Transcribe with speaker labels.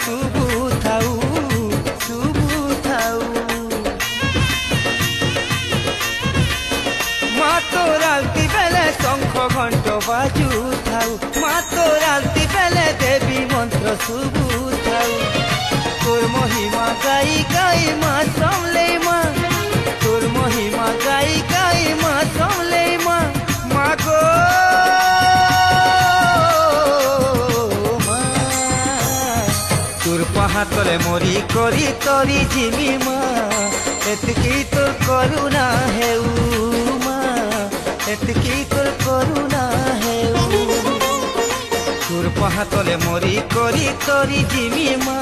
Speaker 1: শুভু থাউ শুভু থাউ। মা তোর আলতি বেলে শঙ্খ ঘণ্ট বাজু থাউ, মা তোর আলতি বেলে দেবী মন্ত্র শুভু থাউ। তোর মহিমা গাই গাই মা সমলে মা, তোর মহিমা গাই গাই মা সমলে মা। মা গো মা, তোর পাহাতলে মরি করি তরি জিমি মা, এতকি তোর করুণা হেউ মা, এতকি তোর করুণা হেউ। তোর পাহাতলে মরি করি তরি জিমি মা,